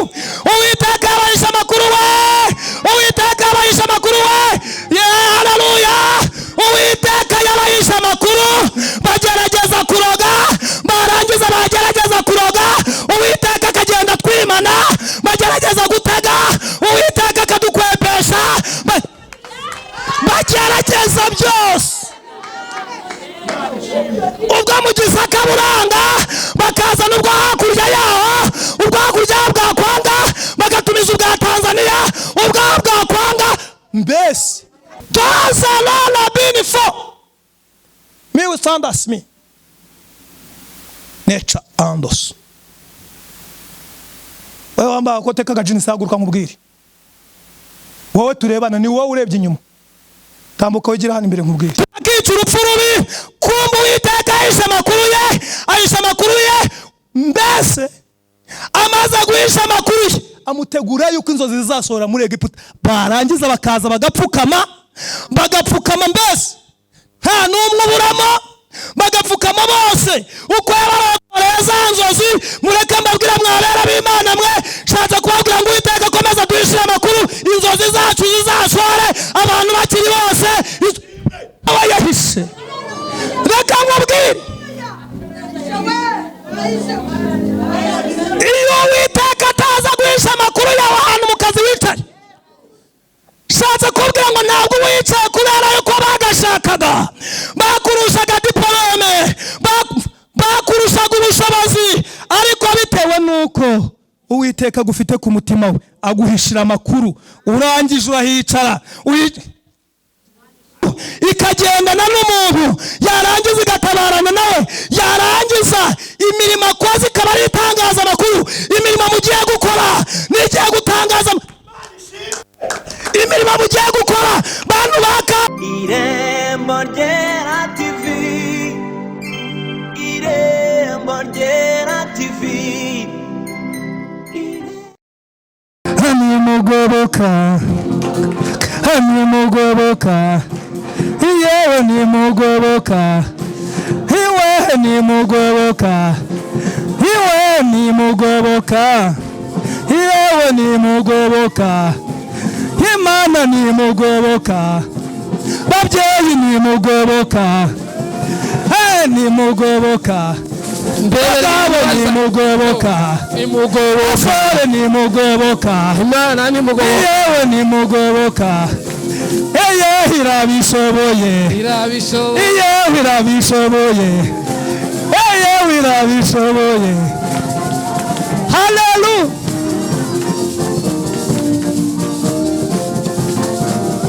Uwiteka yabahishe amakuru we. Uwiteka yabahishe amakuru we. Haleluya. Uwiteka yabahishe amakuru. Bagerageza kuroga, barangiza bagerageza kuroga, Uwiteka akagenda twimana. Bagerageza gutega, Uwiteka akadukwepesha. Bagerageza byose. Ubwo mugize akaburanga bakazana ubwo hakurya yaho, ubwo hakurya bwakwanga bagatumiza ubwa Tanzania, ubwo bwakwanga mbese tazalala binifo me with thunders me nature andos. Wewe wamba ko teka gajini saguruka nkubwire, wowe turebana ni wowe urebye inyuma, tambuka wigira hano imbere nkubwire. Akica urupfu rubi, kumva Uwiteka ahishe amakuru ye, ahishe amakuru ye. Mbese amaze guhisha amakuru ye, amutegura yuko inzozi zizasohora muri Egiputa. Barangiza bakaza bagapfukama, mbese nta n'umwe uburamo, bagapfukama bose. Uko yabaroreye za nzozi, mureke mbabwira mwabera b'Imana mwe, nshatse kubabwira ngo Uwiteka akomeza duhishire amakuru, inzozi zacu zizasohore, abantu bakiri bose abayahishe. Reka nkubwire, iyo Uwiteka ataza guhisha amakuru yawe ahantu mu kazi wicaye, nshatse kubwira ngo ntabwo wicaye kubera yuko bagashakaga, bakurushaga diplome, bakurushaga ubushobozi, ariko bitewe nuko Uwiteka agufite ku mutima we, aguhishira amakuru, urangije urahicara ikagendana n'umuntu, yarangiza igatabarana nawe, yarangiza imirimo akoze ikaba ari itangaza amakuru. Imirimo mugiye gukora nigiye gutangaza, imirimo mugiye gukora bantu baka. Irembo Ryera TV, Irembo Ryera TV. Hani mugoboka, hani mugoboka, yewe ni mugoboka, iwe ni mugoboka, iwe ni mugoboka, yewe ni mugoboka, Imana ni mugoboka, babyeyi ni mugoboka, ni mugoboka, bagabo ni mugoboka, abasore ni mugoboka, Imana ni mugoboka, yewe ni mugoboka. Eye irabishoboye, iye irabishoboye, eye irabishoboye. Hallelujah,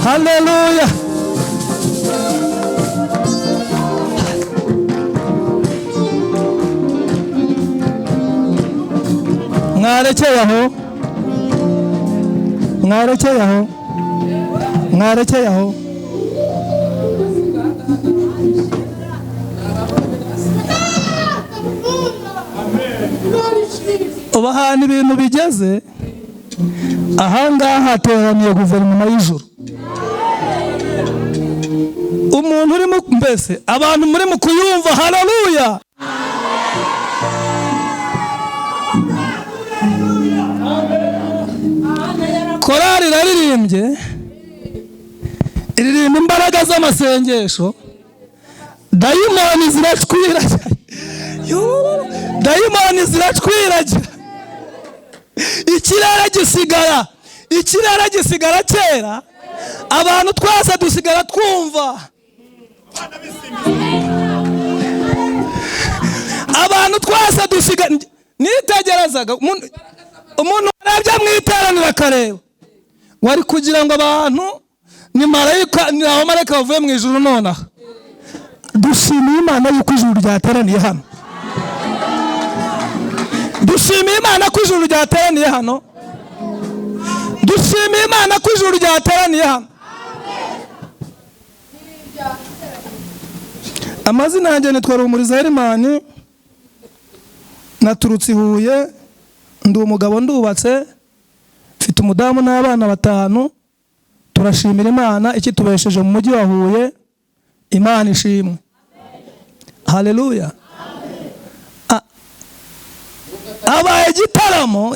hallelujah. Mwarekeye aho, mwarekeye aho, mwarekeye aho. Ubu ahantu ibintu bigeze, ahangaha hateraniye guverinoma y'ijuru. Umuntu urimo mbese abantu muri mu kuyumva. Haleluya. Korari iraririmbye, iririmba imbaraga z'amasengesho, dayimoni ziracwiragira, dayimoni ziracwiragira, ikirere gisigara kera, abantu twese dusigara twumva, abantu twese dusigara. Nitegerezaga umuntu arabya mwiteranira akareba, wari kugira ngo abantu ni marayika, ni abamarayika bavuye mu ijuru. Nonaha dushimiye Imana yuko ijuru ryateraniye hano, dushimiye Imana ko ijuru ryateraniye hano, dushimiye Imana ko ijuru ryateraniye hano. Amazina yanjye nitwa Rumuriza Herimani, naturutse i Huye, ndi umugabo, ndubatse, mfite umudamu n'abana 5. Turashimira Imana ikitubesheje mu mujyi wa Huye. Imana ishimwe. Haleluya. Abaye igitaramo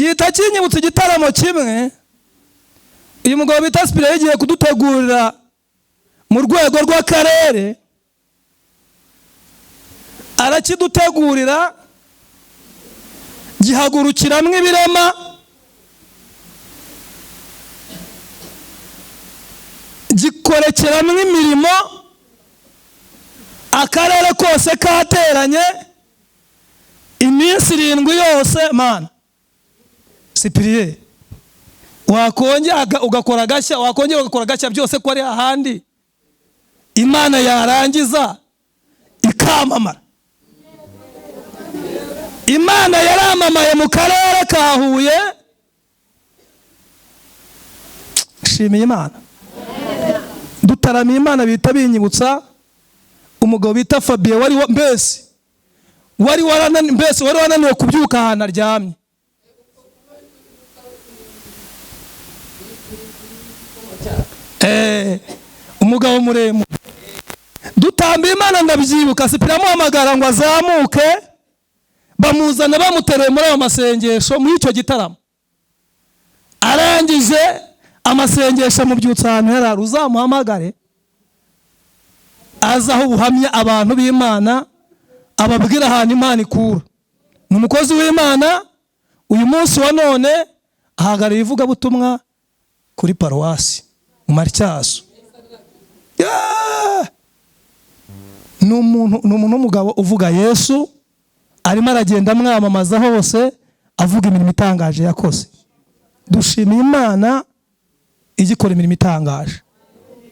gihita kinyibutsa igitaramo kimwe uyu mugabo bita Sipiriyani yagiye kudutegurira mu rwego rw'akarere, arakidutegurira gihagurukiramwo ibirema, gikorekeramwo imirimo, akarere kose kateranye iminsi 7 yose. Mana Sipiriyani, wakongera ugakora gashya, wakongera ugakora gashya, byose ko ari ahandi Imana yarangiza ikamamara. Imana yaramamaye mu karere ka Huye. Shimiye Imana. Dutaramiye Imana bita binyibutsa umugabo bita Fabien wari warananiwe kubyuka ahantu aryamye. Umugabo muremure. Dutambiye Imana ndabyibuka, Sipiriyani amuhamagara ngo azamuke, bamuzana bamutereye muri ayo masengesho muri icyo gitaramo. Arangije amasengesho amubyutsa ahantu yarari, uzamuhamagare azaho ubuhamya abantu b'Imana, ababwira ahantu Imana ikura. Ni umukozi w'Imana, uyu munsi wa none ahagarariye ivugabutumwa kuri paruwasi mu Matyazo. Ni umuntu w'umugabo uvuga Yesu, arimo aragenda amwamamaza hose, avuga imirimo itangaje yakoze. Dushimiye Imana igikora imirimo itangaje.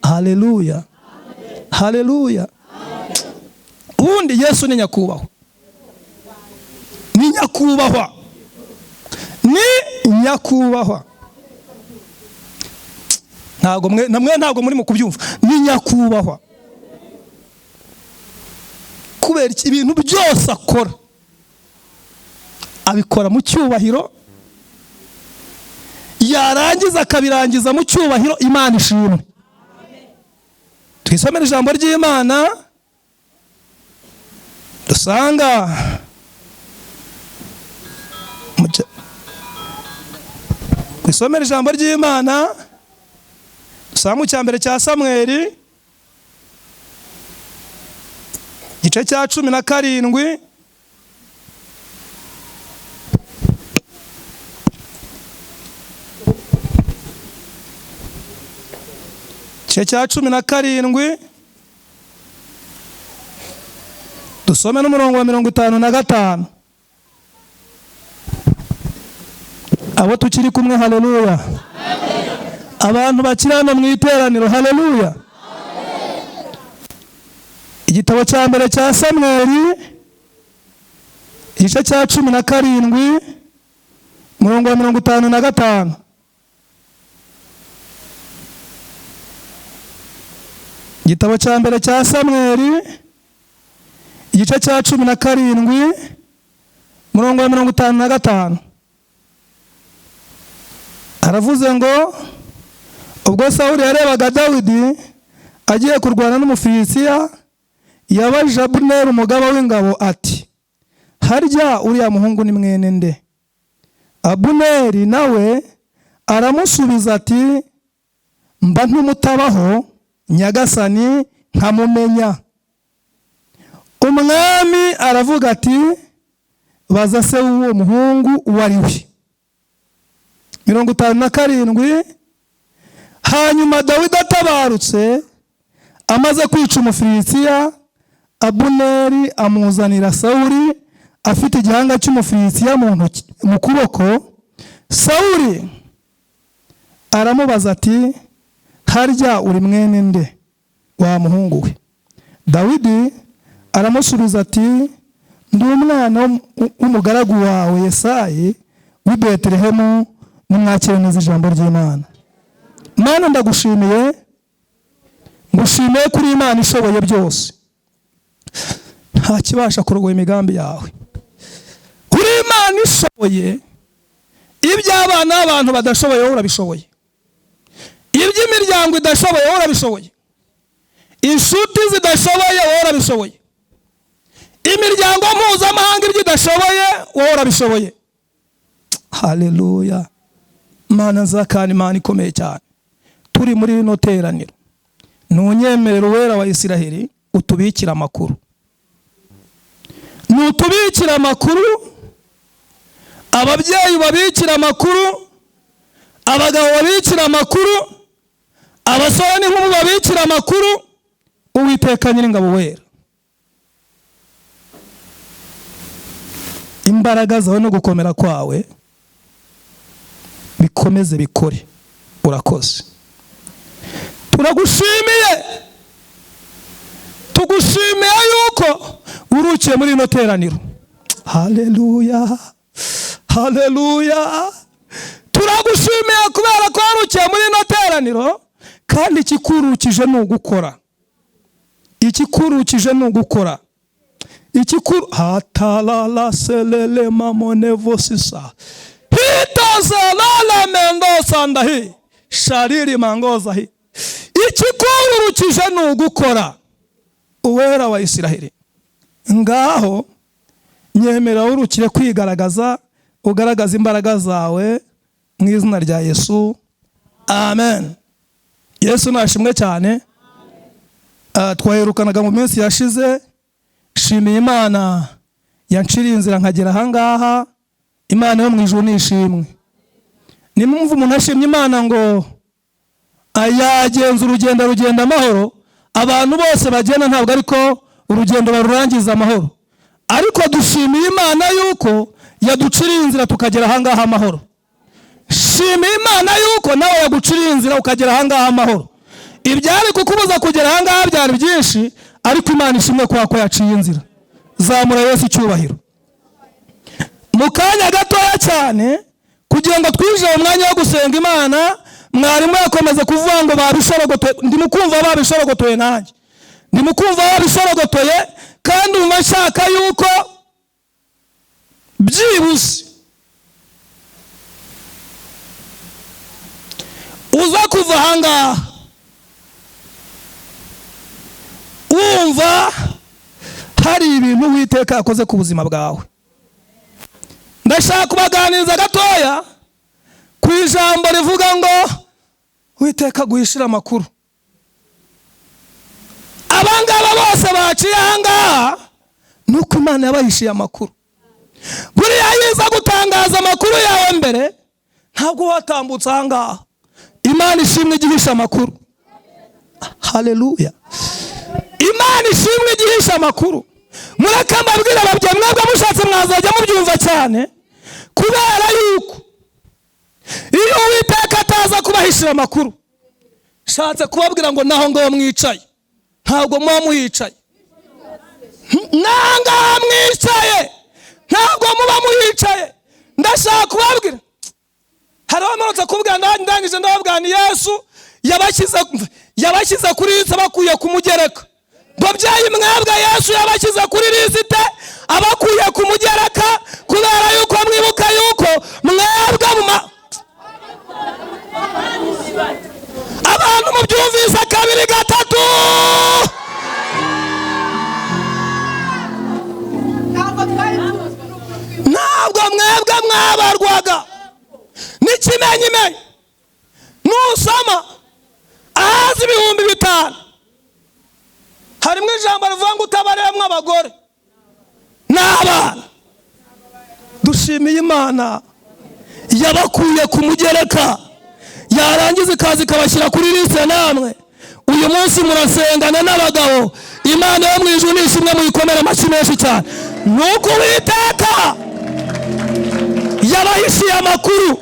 Haleluya, haleluya. Ubundi Yesu ni nyakubahwa, ni nyakubahwa, ni nyakubahwa. Ntabwo muri mu kubyumva, ni nyakubahwa. Kubera ibintu byose akora abikora mu cyubahiro, yarangiza akabirangiza mu cyubahiro. Imana ishimwe. Twisomere ijambo ry'Imana dusanga twisomere ijambo ry'Imana dusanga mu cyambere cya Samweli igice cya 17, igice cya 17 dusome n'umurongo wa 55. Abo tukiri kumwe, haleluya. Abantu bakirana mu iteraniro, haleluya. Igitabo cya mbere cya Samweli igice cya 17 umurongo wa 55. Igitabo cya mbere cya Samweli igice cya 17 umurongo wa 55. Aravuze ngo ubwo Sawuli yarebaga Dawidi agiye kurwana n'Umufilisitiya, yabajije Abuneri umugaba w'ingabo ati, harya uriya muhungu ni mwene nde? Abuneri nawe aramusubiza ati, mba ntumutabaho nyagasani nkamumenya. Umwami aravuga ati, baza se w'uwo muhungu uwo ari we. 57. Hanyuma Dawidi atabarutse amaze kwica Umufilisitiya, Abuneri amuzanira Sawuli afite igihanga cy'Umufilisitiya mu kuboko. Sawuli aramubaza ati, harya uri mwene nde wa muhungu we? Dawidi aramusubiza ati, ndi umwana w'umugaragu wawe Yesayi w'i Betelehemu. Mwakire neza ijambo ry'Imana. Mana ndagushimiye, ngushimiye kuri Imana ishoboye byose, nta kibasha kurogoya imigambi yawe. Kuri Imana ishoboye iby'abana abantu badashoboye, wowe urabishoboye. Iby'imiryango idashoboye, wowe urabishoboye. Inshuti zidashoboye, wowe urabishoboye. Imiryango mpuzamahanga iby'idashoboye, wowe urabishoboye. Haleluya. Mana nza kandi Imana ikomeye cyane, turi muri rino teraniro, ntunyemerere Uwera wa Isiraheli utubikira amakuru. Nutubikira amakuru, ababyeyi babikira amakuru, abagabo babikira amakuru, abasore n'inkumi babikira amakuru. Uwiteka Nyiringabo Wera, imbaraga zawe no gukomera kwawe bikomeze bikore. Urakoze, turagushimiye, tugushimiye yuko urukiye muri ino teraniro. Haleluya, haleluya. Turagushimiye kubera ko warukiye muri ino teraniro, kandi ikikurukije ni ugukora. Ikikurukije ni ugukora. Hatalala selele mamonevosisa hitazalala mendosa ndahi shariri mangoza hi. Ikikurukije ni ugukora. Uwera wa Isiraheli, ngaho nyemera urukire kwigaragaza, ugaragaza imbaraga zawe mu izina rya Yesu, amen. Yesu nashimwe cyane. Twaherukanaga mu minsi yashize, shimiye Imana yanciriye inzira nkagera ahangaha. Imana yo mu ijuru nishimwe. Nimumva umuntu ashimye Imana ngo ayagenza urugendo rugenda amahoro, abantu bose bagenda ntabwo ariko urugendo barurangiza amahoro, ariko dushimiye Imana yuko yaduciriye inzira tukagera ahangaha amahoro. Shimiye Imana yuko nawe yaguciriye inzira ukagera ahangaha amahoro. Ibyari kukubuza kugera ahangaha byari byinshi, ariko Imana ishimwe ko yaciye inzira. Zamura Yesu icyubahiro. Mu kanya gatoya cyane kugira ngo twinjire mu mwanya wo gusenga Imana, mwarimu yakomeze kuvuga ngo babishorogotoye. Ndimukumva babishorogotoye nanjye, ndimukumva babishorogotoye, kandi umva nshaka yuko byibuze uza kuva ahangaha wumva hari ibintu Uwiteka yakoze ku buzima bwawe. Ndashaka kubaganiriza gatoya ku ijambo rivuga ngo Uwiteka guhishira amakuru. Abangaba bose baciye ahangaha nuko Imana yabahishiye amakuru. Buriya yiza gutangaza amakuru yawe mbere, ntabwo watambutse ahangaha. Imana ishimwe igihisha amakuru. Haleluya. Imana ishimwe igihisha amakuru. Mureke mbabwire ababyeyi, mwebwe mushatse mwazajya mubyumva cyane, kubera yuko iyo Uwiteka ataza kubahishira amakuru, shatse kubabwira ngo naho ngaho mwicaye ntabwo muba muhicaye. Nangaha mwicaye ntabwo muba muhicaye. Ndashaka kubabwira, hari abamarutse kubwira ndangije ndababwira ni Yesu yabashyize kuri lisite bakuye ku mugereka. Babyeyi mwebwe, Yesu yabashyize kuri lisite abakuye ku mugereka, kubera yuko mwibuka yuko mwebwe abantu mubyumvise kabiri gatatu. Ntabwo mwebwe mwabarwaga n'ikimenyimenyi. Nusoma ahazi 5,000 harimo ijambo rivuga ngo utabaremwe abagore n'abana. Dushimiye Imana yabakuye ku mugereka, yarangiza ikazi ikabashyira kuri lisite. Namwe uyu munsi murasengana n'abagabo. Imana yo mu ijuru nishimwe, muyikomere amashyi menshi cyane. Nuko Uwiteka yabahishiye amakuru.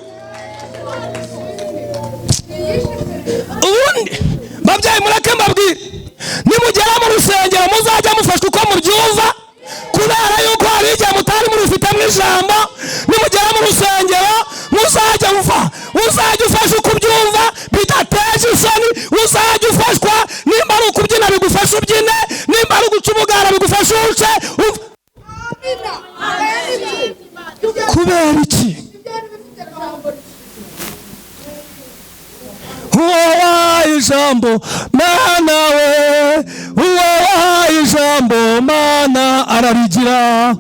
Ubundi babyeyi mureke mbabwire, nimugera mu rusengero muzajya mufashwa uko mubyumva, kubera yuko hari igihe mutari murufite mu ijambo. Nimugera mu rusengero muzajya ufasha uko ubyumva bidateje isoni. Uzajya ufashwa, nimba ari ukubyina bigufasha ubyine, nimba ari uguca umugara bigufasha uwuce. Kubera iki? Uwahaye ijambo Mana we, uwahaye ijambo Mana ararigira.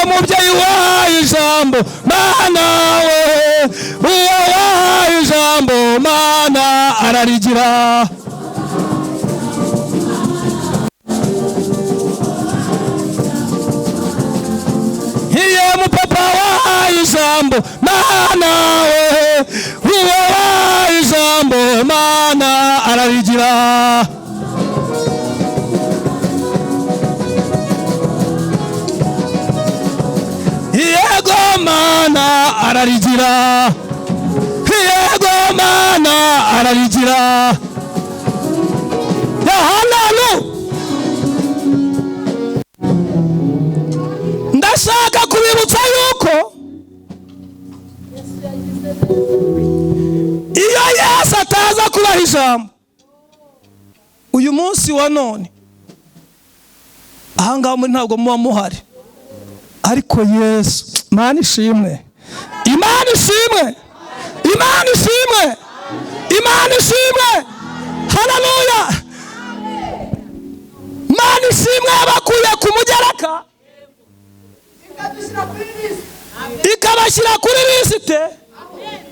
mubyeyi wahaye ijambo Mana we, uwo wahaye ijambo Mana ararigira. Iye mupapa wahaye ijambo Mana we, uwo wahaye ijambo Mana ararigira. Yego Mana ararigira, yego Mana ararigira. Ya haleluya. Ndashaka kubibutsa yuko iyo Yesu ataza kubaha ijambo uyu munsi wa none ahangaha muri ntabwo muba muhari. Ariko Yesu, Imana ishimwe, Imana ishimwe, Imana ishimwe, Imana ishimwe, haleluya. Imana ishimwe yabakuye ku mugereka ikabashyira kuri lisite.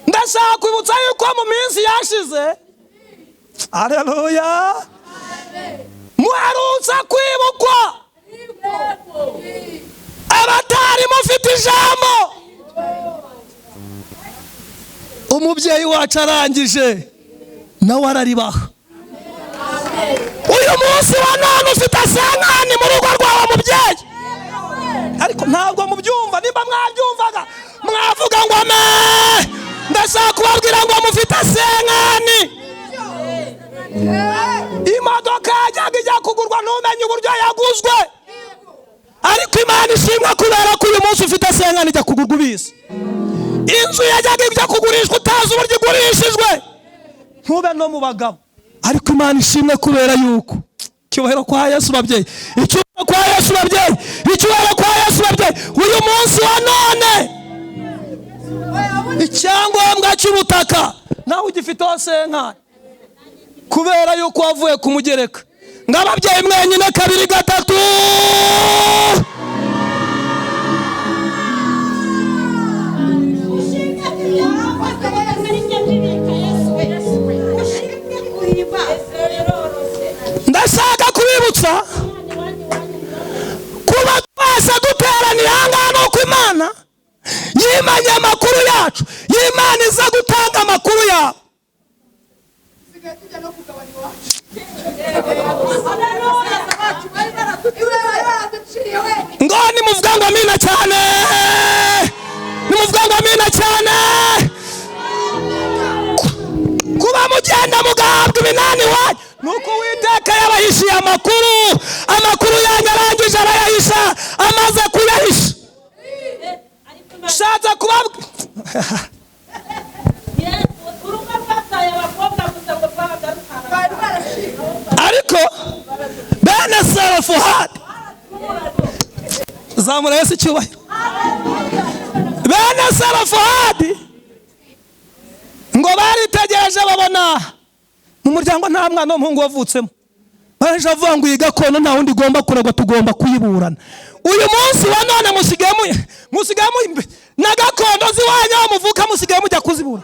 Ndashaka kwibutsa yuko mu minsi yashize, haleluya, muherutse kwibukwa abatari mufite ijambo. Umubyeyi wacu arangije nawe araribaha. Uyu munsi wa none ufite senkani mu rugo rwawe mubyeyi, ariko ntabwo mubyumva. Nimba mwabyumvaga mwavuga ngo amen. Ndashaka kubabwira ngo mufite senkani. Imodoka yajyaga ijya kugurwa ntumenye uburyo yaguzwe, ariko Imana ishimwe kubera ko uyu munsi ufite senkani ijya kugurwa ubizi. Inzu yajyaga ijya kugurishwa utazi uburyo igurishijwe, ntube no mu bagabo, ariko Imana ishimwe kubera yuko icyubahiro kwa Yesu babyeyi, icyubahiro kwa Yesu babyeyi, icyubahiro kwa Yesu babyeyi. Uyu munsi wa none icyangombwa cy'ubutaka nawe ugifiteho senkani kubera yuko wavuye ku mugereka. Ngababyeyi mwenyine kabiri gatatu. Ndashaka kubibutsa kuba twese duteraniye ahangaha nuko Imana yimanye amakuru yacu. Y'Imana iza gutanga amakuru yawe. Ngo nimuvuga ngo amina cyane, nimuvuga ngo amina cyane. Kuba mugenda mugahabwa ibinani wanyu nuko Uwiteka yabahishiye amakuru. Amakuru yanyu arangije arayahisha, amaze kuyahisha. Shaza kubabwira ariko bene Sarafahadi, zamura Yesu icyubahiro. Bene Sarafahadi ngo baritegereje babona mu muryango nta mwana w'umuhungu wavutsemo. Baje avuga ngo iyi gakondo nta wundi igomba kuragwa, tugomba kuyiburana. Uyu munsi wa none musigaye na gakondo ziwanyu muvuka musigaye mujya kuzibura.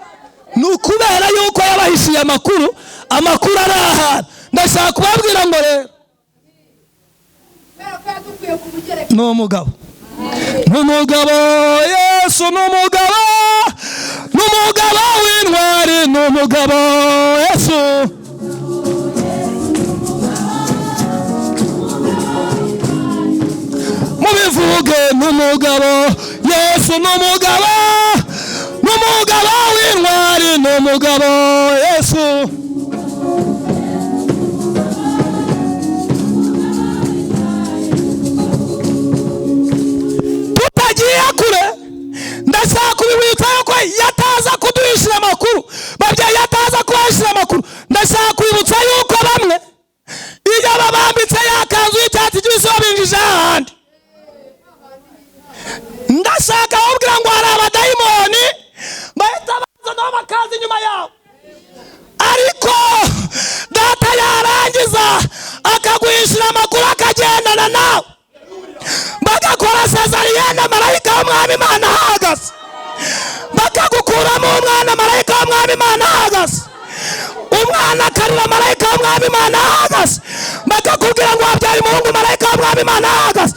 Nukubera yuko yabahishiye amakuru. Amakuru ari aha. Ndashaka kubabwira ngo rero n'umugabo, n'umugabo, Yesu n'umugabo, n'umugabo w'intwari, n'umugabo Yesu. Mubivuge n'umugabo Yesu, n'umugabo, n'umugabo w'intwari, n'umugabo Yesu. Tutagiye kure, ndashaka kubibutsa ko yataza kuduhishira amakuru. Babyeyi yataza kubahishira amakuru. Ndashaka kubibutsa yuko bamwe iyo babambitse yakanzu y'icyatsi kibisi babinjije ahandi. Ndashaka kubwira ngo hari abadayimoni bahita baza nabo bakaza inyuma yawe, ariko data yarangiza akaguhishira amakuru akagendana nawe, bagakora sezariya imyenda marayika w'umwami Imana ahagaze, bakagukuramo umwana marayika w'umwami Imana ahagaze, umwana akarira marayika w'umwami Imana ahagaze, bakakubwira ngo wabyara umuhungu marayika w'umwami Imana ahagaze.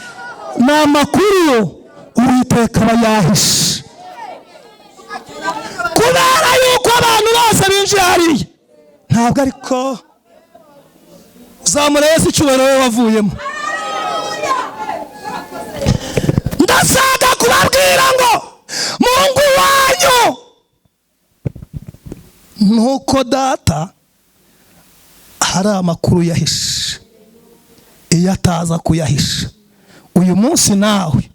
Ni amakuru Uwiteka aba yahishe, kubera yuko abantu bose binjiye hariya. Ntabwo ariko zamura Yesu icyubahiro we wavuyemo. Ndashaka kubabwira ngo Mungu wanyu nuko data hari amakuru yahishe, iyo ataza kuyahisha uyu munsi nawe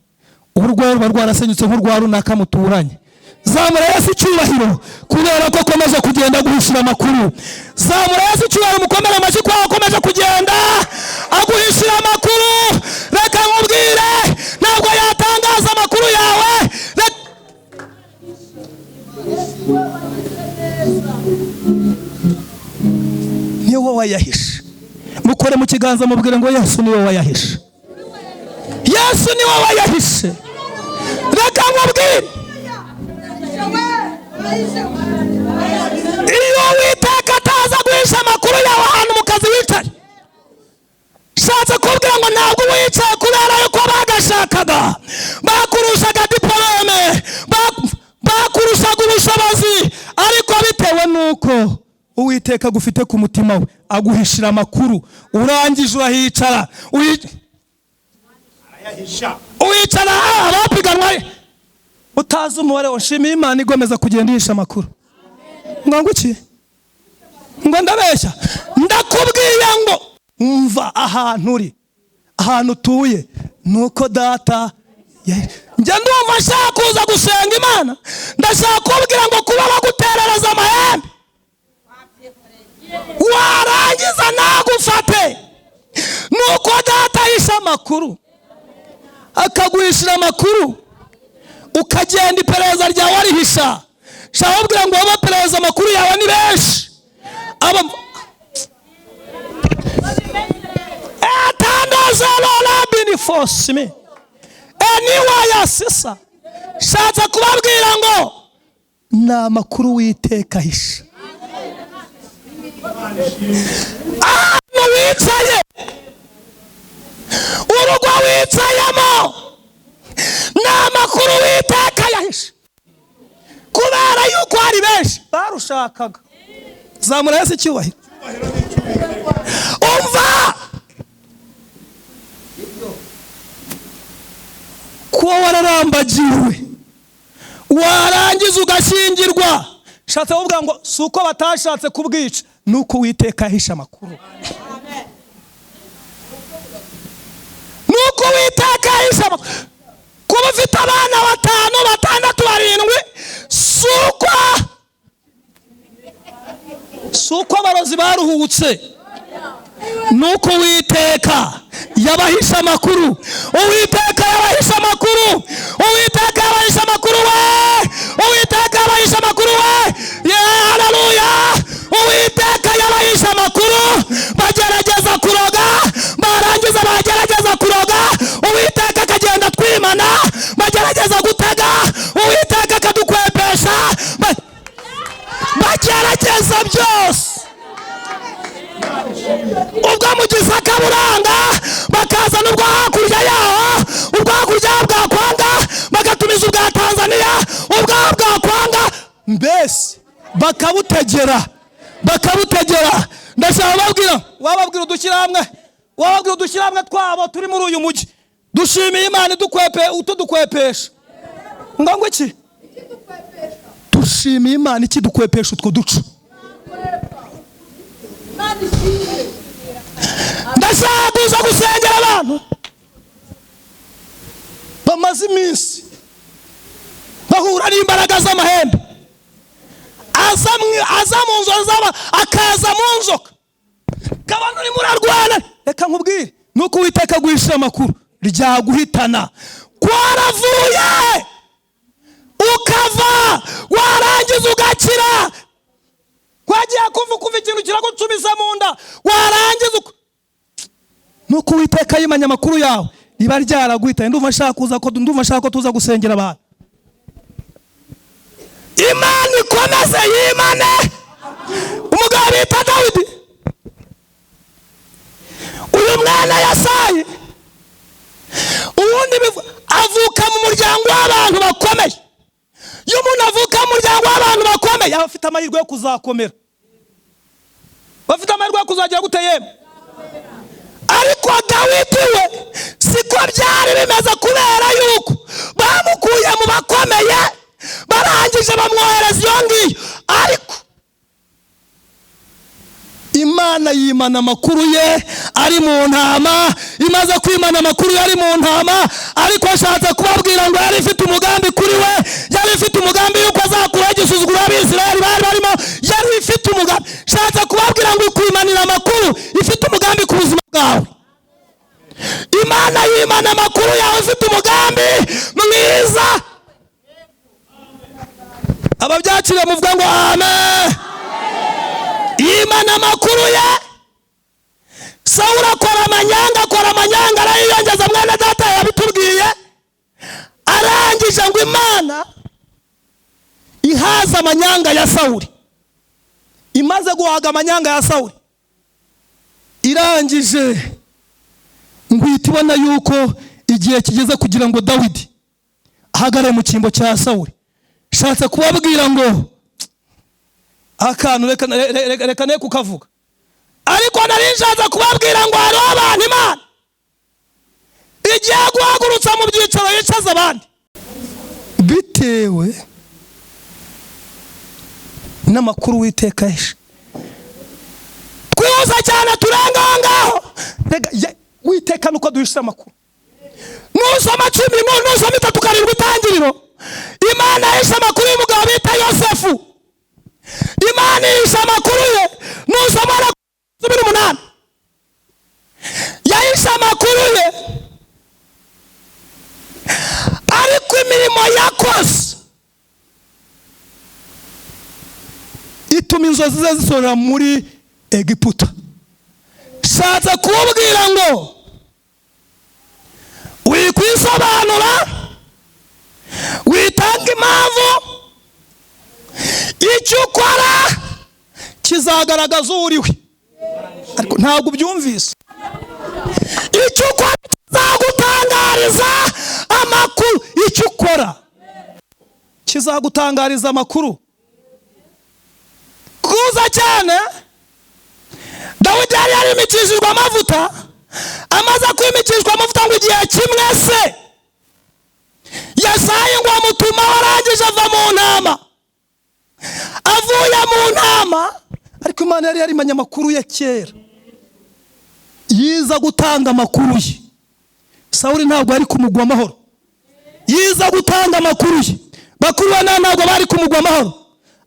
uburwayi ruba rwarasenyutse nk'urwa runaka muturanye. Zamura Yesu icyubahiro kubera ko akomeje kugenda guhishira amakuru. Zamura Yesu icyubahiro, mukomere amashyi ko akomeje kugenda aguhishira amakuru. Reka nkubwire, ntabwo yatangaza amakuru yawe. Niyo wowe wayahishe. Mukore mu kiganza mubwire ngo Yesu niwe wayahishe, Yesu niwe wayahishe. Reka nkubwire, iyo Uwiteka ataza guhisha amakuru yawe ahantu mu kazi wicaye, shatse kubwira ngo ntabwo wicaye kubera yuko bagashakaga, bakurushaga diplome, bakurushaga ubushobozi, ariko bitewe nuko Uwiteka agufite ku mutima we aguhishira amakuru. Urangije urahicara, uwicara abapiganwa utazi umubare. Nshimiye Imana igomeza kugenda ihisha amakuru. Ngo iki? Ngo ndabeshya? Ndakubwiye ngo umva ahantu uri, ahantu utuye nuko data njye ndumva nshaka kuza gusenga Imana. Ndashaka kubwira ngo kuba baguterereza amahembe warangiza nagufate, nuko data ahisha amakuru, akaguhishira amakuru, ukagenda iperereza ryawe arihisha. Shaka kubwira ngo abaperereza amakuru yawe ni benshi. Atandaza lolabini force me anyway asisa. Shatse kubabwira ngo na amakuru Uwiteka ahisha. Ahantu wicaye, urugo wicayemo, ni amakuru Uwiteka yahishe, kubera yuko hari benshi barushakaga. Zamura Yesu icyubahiro. Umva, kuba wararambagiwe warangiza ugashyingirwa, shatse kuvuga ngo si uko batashatse kubwica, nuko Uwiteka ahisha amakuru. Nuko Uwiteka ahisha amakuru. Kuba ufite abana 5, 6, 7 si uko abarozi baruhutse, nuko Uwiteka yabahisha amakuru. Uwiteka yabahisha amakuru. Uwiteka yabahisha amakuru we. Uwiteka yabahisha amakuru we. Haleluya. Uwiteka yabahisha amakuru. Bagerageza kuroga, barangiza bagerageza kuroga, Uwiteka akagenda twimana. Bagerageza gutega, Uwiteka akadukwepesha. Bagerageza byose, ubwo mugize akaburanga bakazana ubwo hakurya yaho, ubwo hakurya bwakwanga bagatumiza ubwa Tanzania, ubwo bwakwanga mbese bakabutegera. Ndashaka wababwira udushyirahamwe twabo turi muri uyu mujyi. Dushimiye Imana utudukwepesha. Ngo iki? Dushimiye Imana ikidukwepesha utwo ducu. Ndashaka kuza gusengera abantu bamaze iminsi bahura n'imbaraga z'amahembe, aza mu nzozi akaza mu nzoka, kabano ni murarwana. Reka nkubwire, nuko Uwiteka aguhishira amakuru ryaguhitana. Kwaravuye ukava, warangiza ugakira. Kwagiye kuva ikintu kiragucumiza mu nda, warangiza nuko Uwiteka yimanya amakuru yawe riba ryaragwitaye. Ndumva nshaka ko tuza gusengera abantu. Imana ikomeze yimane. Umugabo bita Dawidi, uyu mwana Yesayi, ubundi avuka mu muryango w'abantu bakomeye. Iyo umuntu avuka mu muryango w'abantu bakomeye aba afite amahirwe yo kuzakomera, bafite amahirwe yo kuzagira gute yemwe. Ariko Dawidi we siko byari bimeze, kubera yuko bamukuye mu bakomeye barangije bamwohereza iyo ngiyo. Ariko Imana yimana amakuru ye ari mu ntama. Imaze kwimana amakuru ye ari mu ntama, ariko ashatse kubabwira ngo yari ifite umugambi kuri we. Yari ifite umugambi yuko azakura igisuzugura Abisirayeli bari barimo. Yari ifite umugambi. Ashatse kubabwira ngo ikwimanira amakuru ifite umugambi ku buzima bwawe. Imana yimana amakuru yawe ifite umugambi mwiza. Ababyakiriye muvuga ngo amen. Imana amakuru ye. Sawuli akora amanyanga arayiyongeza, mwene data yabitubwiye. Arangije ngo Imana ihaza amanyanga ya Sawuli. Imaze guhaga amanyanga ya Sawuli, irangije ngo itibona yuko igihe kigeze kugira ngo Dawidi ahagare mu cyimbo cya Sawuli. Shatse kubabwira ngo akantu reka ne kukavuga, ariko narinjaza kubabwira ngo hariho abantu Imana igiye guhagurutsa mu byicaro yicaza abandi bitewe n'amakuru Uwiteka yishe. Twihuza cyane turenga aho ngaho. Uwiteka nuko duhisha amakuru. Nusoma 10, nusoma 3 karindwi Itangiriro, Imana yishe amakuru y'umugabo bita Yosefu. Imana yishe amakuru ye. Nusoma 18, yahishe amakuru ye. Ariko imirimo yakoze ituma inzozi ze zisorera muri Egiputa. Shatse kubabwira ngo wikwisobanura, witanga impamvu, icyo ukora kizagaragaza uriwe. Ariko ntabwo byumvise. Icyo ukora kizagutangariza amakuru. Icyo ukora kizagutangariza amakuru. Kuza cyane Dawidi yari yarimikishijwe amavuta. Amaze kwimikishwa amavuta ngo igihe kimwe se Yesayi ngo amutuma, arangije ava mu ntama. Avuye mu ntama, ariko Imana yari yarimanye amakuru ya kera. Yiza gutanga amakuru ye. Sawuli ntabwo ari kumugwa amahoro. Yiza gutanga amakuru ye. Bakuru be ntabwo bari kumugwa amahoro.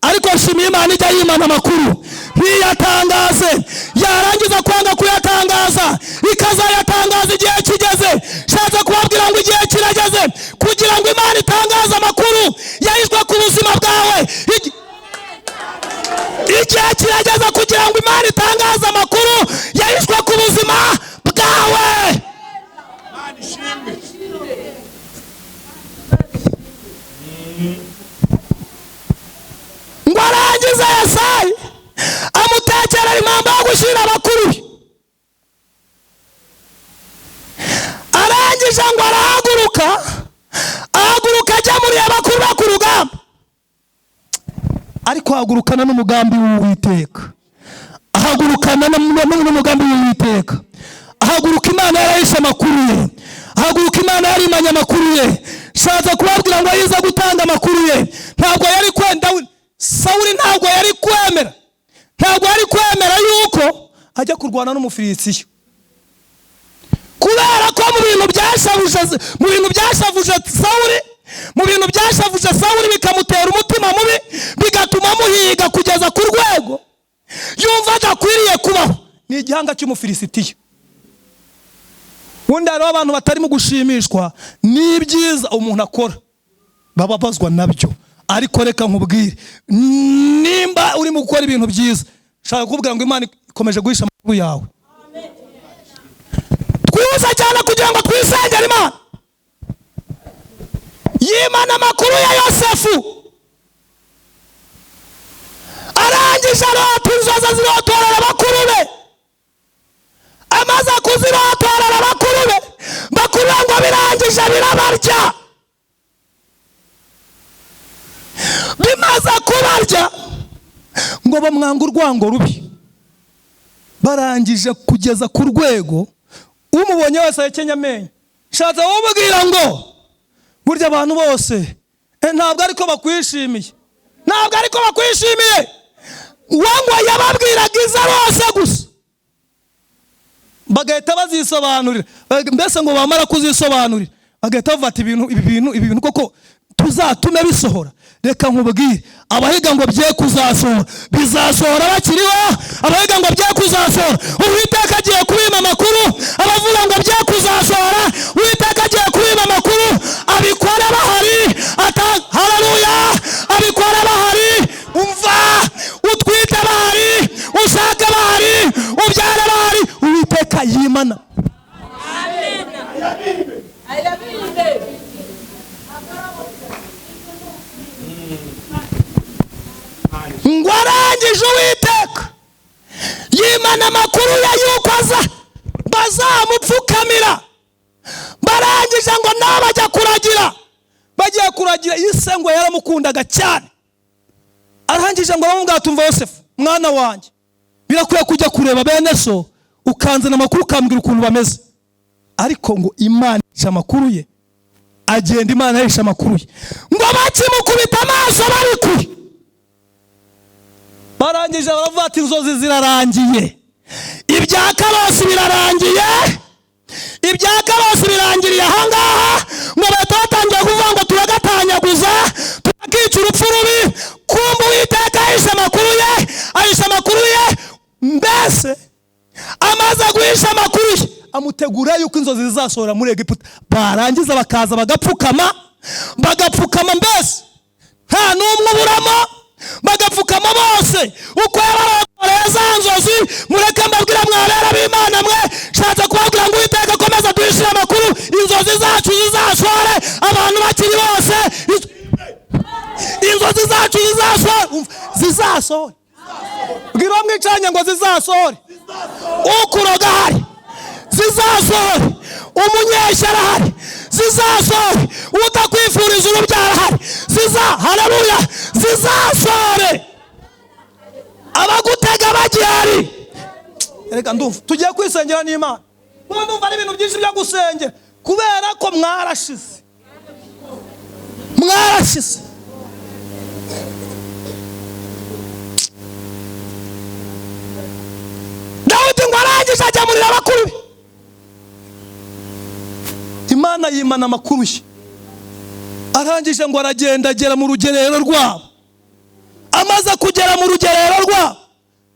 Ariko shimiye Imana ijya yimana amakuru ntiyatangaze. Yarangiza kwanga kuyatangaza ikazayatangaza igihe kigeze. Shatse kubabwira ngo igihe kirageze kugira ngo Imana itangaze amakuru yahishwe ku buzima bwawe. Igihe kirageze kugira ngo Imana itangaze amakuru yahishwe ku buzima bwawe. Ngo arangize Yesayi amutekerera impamvu yo gushyira abakuru. Arangije ngo arahaguruka ajya muri abakuru bo ku rugamba. Ariko ahagurukana n'umugambi w'Uwiteka. Ahagurukana n'umugambi w'Uwiteka. Ahaguruka Imana yarahishe amakuru ye. Ahaguruka Imana yarimanye amakuru ye. Shatse kubabwira ngo yiza gutanga amakuru ye. Ntabwo yari kwenda. Sawuli ntabwo yari kwemera yuko ajya kurwana n'Umufilisitiya. Kubera ko mu bintu byashavuje Sawuli bikamutera umutima mubi, bigatuma muhiga kugeza ku rwego yumva adakwiriye kubaho. Ni igihanga cy'Umufilisitiya. Ubundi hariho abantu batarimo gushimishwa n'ibyiza umuntu akora, bababazwa nabyo. Ariko reka nkubwire, nimba urimo gukora ibintu byiza, shaka kubwira ngo Imana ikomeje guhisha amakuru yawe. twihuse cyane kugira ngo twisengere Imana. Yimana amakuru ya Yosefu, arangije arota inzozi zirotorera bakuru be. Amaze kuzirotorera bakuru be, bakuru be ngo birangije birabarya. Bimaze kubarya ngo bamwanga urwango rubi, barangije kugeza ku rwego umubonye wese ahekenya amenyo. Shatse wumubwira ngo burya abantu bose ntabwo ariko bakwishimiye, ntabwo ariko bakwishimiye. Wango yababwiraga iza bose gusa, bagahita bazisobanurira. Mbese ngo bamara kuzisobanurira bagahita bafata ibintu koko tuzatume bisohora. Reka nkubwire, abahiga ngo bye kuzasohora bizasohora bakiriho. Abahiga ngo bye kuzasohora Uwiteka agiye kubima amakuru. Abavuga ngo bye kuzasohora Uwiteka agiye kubima amakuru. Abikora bahari, haleluya, abikora bahari. Umva, utwite bahari, ushaka bahari, ubyara bahari. Uwiteka yimana. Ngo arangije Uwiteka yimana amakuru ya yuko aza bazamupfukamira. Barangije ngo nabo bajya kuragira, bagiye kuragira. Ise ngo yaramukundaga cyane. Arangije ngo aramubwira, tumva Yosefu mwana wanjye, birakwiye kujya kureba bene so ukanzana amakuru ukambwira ukuntu bameze. Ariko ngo Imana isha amakuru ye, agenda Imana yisha amakuru ye. Ngo bakimukubita amaso bari kure, barangije baravuga ati inzozi zirarangiye, ibya Karosi birarangiye, ibya Karosi birangiriye ahangaha. Ngo bahita batangiye kuvuga ngo turagatanyaguza, turakica urupfu rubi. Kumva Uwiteka ahisha amakuru ye, ahisha amakuru ye. Mbese amaze guhisha amakuru ye, amutegura yuko inzozi zizasohora muri Egiputa. Barangiza bakaza bagapfukama, mbese nta n'umwe uburamo, bagapfukama bose uko yabarotoreye za nzozi. Mureke mbabwira mwabera b'Imana mwe, nshatse kubabwira ngo Uwiteka akomeza duhishire amakuru. Inzozi zacu zizasohore, abantu bakiri bose. Inzozi zacu zizasohore. Bwira uwo mwicanye ngo zizasohore. Ukuroga hari, zizasohore. Umunyeshyara hari, zizasohore. Utakwifuriza urubyaro hari, haleluya, zizasohore. Abagutega bagihari. Reka ndumva tugiye kwisengera n'Imana. Ndumva ari ibintu byinshi byo gusengera kubera ko mwarashize. Dawidi ngo arangije ajya muri abakuru be. Imana yimana amakuru ye. Arangije ngo aragenda agera mu rugerero rwabo. Amaze kugera mu rugerero rwabo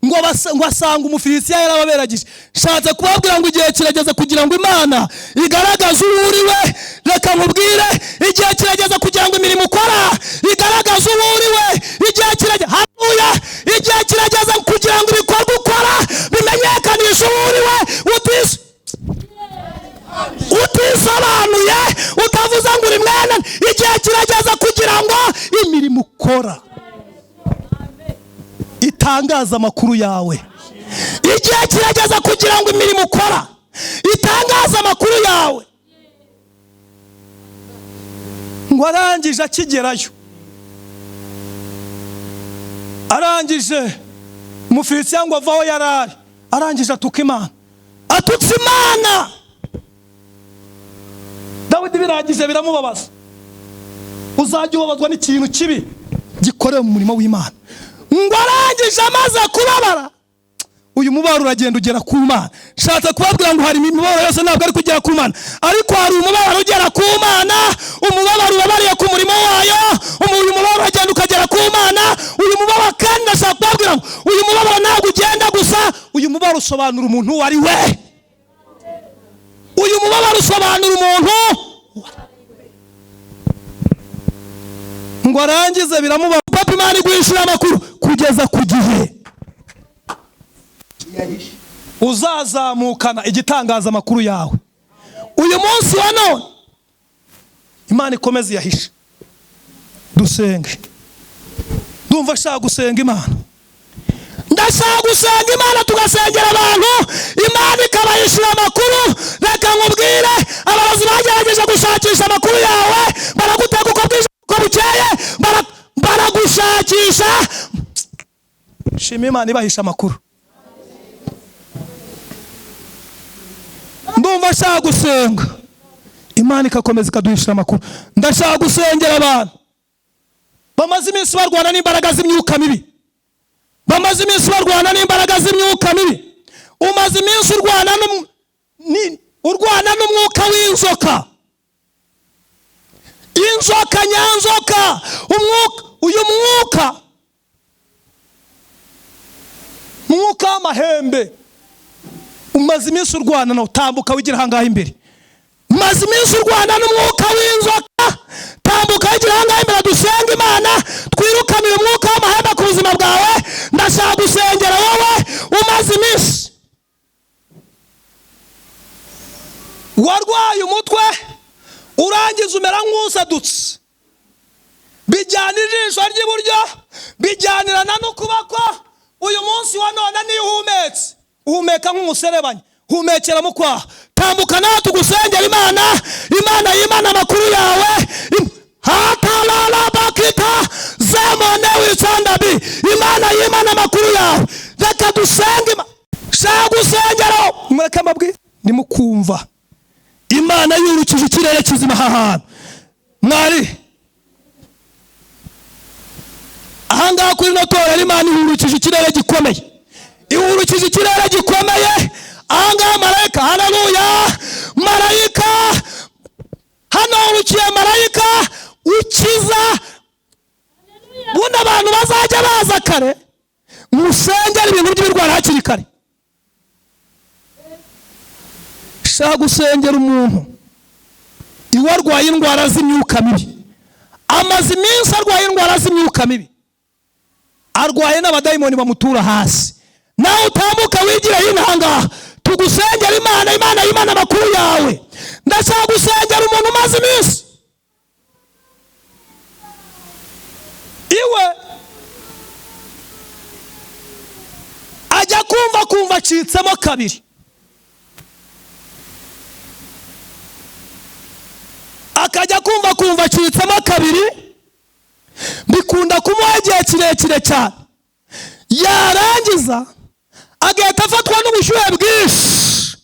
ngo asanga Umufilisitiya yarababeragije. Nshatse kubabwira ngo igihe kirageze kugira ngo Imana igaragaze uwo uri we. Reka nkubwire, igihe kirageze kugira ngo imirimo ukora igaragaze uwo uri we. Igihe kirageze, haleluya, igihe kirageze kugira ngo ibikorwa ukora bimenyekanishe uwo uri we. Utisobanuye, utavuze ngo uri mwene. Igihe kirageze kugira ngo imirimo ukora itangaza amakuru yawe. Igihe kirageze kugira ngo imirimo ukora itangaza amakuru yawe. Ngo arangije akigerayo, arangije Umufilisitiya ngo avaho yarari, arangije atuka Imana, atutse Imana. Dawidi birangije biramubabaza. Uzajya ubabazwa n'ikintu kibi gikorewe mu murimo w'Imana. Ngo arangije amaze kubabara, uyu mubaro uragenda ugera ku Mana. Nshatse kubabwira ngo hari imibabaro yose ntabwo ari kugera ku Mana, ariko hari umubabaro ugera ku Mana. Umubabaro ubabariye ku murimo wayo, uyu mubabaro uragenda ukagera ku Mana. Uyu mubabaro kandi ndashaka kubabwira ngo uyu mubabaro ntabwo ugenda gusa, uyu mubabaro usobanura umuntu uwo ari we. Uyu mubabaro usobanura umuntu. Ngo arangize biramubaza, papa Imana iguhishira amakuru kugeza ku gihe uzazamukana igitangaza amakuru yawe. uyu munsi wa none Imana ikomeze yahishe. Dusenge. Ndumva ashaka gusenga Imana. Ndashaka gusenga Imana, tugasengera abantu Imana ikabayishura amakuru. Reka nkubwire, abarozi bagerageje gushakisha amakuru yawe, baraguteka uko bwije uko bukeye, baragushakisha. Shima Imana ibahisha amakuru. Ndumva ashaka gusenga Imana ikakomeza ikaduhishira amakuru. Ndashaka gusengera abantu bamaze iminsi barwana n'imbaraga z'imyuka mibi. Bamaze iminsi barwana n'imbaraga z'imyuka mibi. Umaze iminsi urwana n'umwuka w'inzoka. Inzoka nyanzoka. Uyu mwuka w'amahembe. Umaze iminsi urwana nawo, tambuka wigira hangaha imbere. Umaze iminsi urwana n'umwuka w'inzoka, tambuka wigira hangaha imbere. Dusenga Imana, twirukane uyu mwuka w'amahembe ku buzima bwawe. Ndashaka gusengera wowe umaze iminsi warwaye umutwe, urangiza umera nk'usadutse, bijyana ijisho ry'iburyo, bijyanirana n'ukuboko. Uyu munsi wa none niyo uhumetse, uhumeka nk'umuserebanya, humekera mu kwaha. Tambuka nawe tugusengera Imana. Imana yimana amakuru yawe. Hatalala bakita zamone wichandabi. Imana yimana amakuru yawe. Reka dusenge. Shaka gusengera. Mureke mabwi nimukumva. Imana yurukije ikirere kizima hahantu. Mwari ahangaha kuri notora, Imana yurukije ikirere gikomeye. Ihurukije ikirere gikomeye. Ahangaha marayika, haleluya, marayika hano urukiye, marayika ukiza. Bundi abantu bazajya baza kare musengera ibintu by'ibirwara hakiri kare. Shaka gusengera umuntu iwarwaye indwara z'imyuka mibi, amaze iminsi arwaye indwara z'imyuka mibi, arwaye n'abadayimoni bamutura hasi. Nawe utambuka wigira hino ahangaha tugusengera Imana. Imana yimana amakuru yawe. Ndashaka gusengera umuntu umaze iminsi iwe ajya kumva acitsemo kabiri, akajya kumva acitsemo kabiri. Bikunda kumuha igihe kirekire cyane, yarangiza agahita afatwa n'ubushyuhe bwinshi.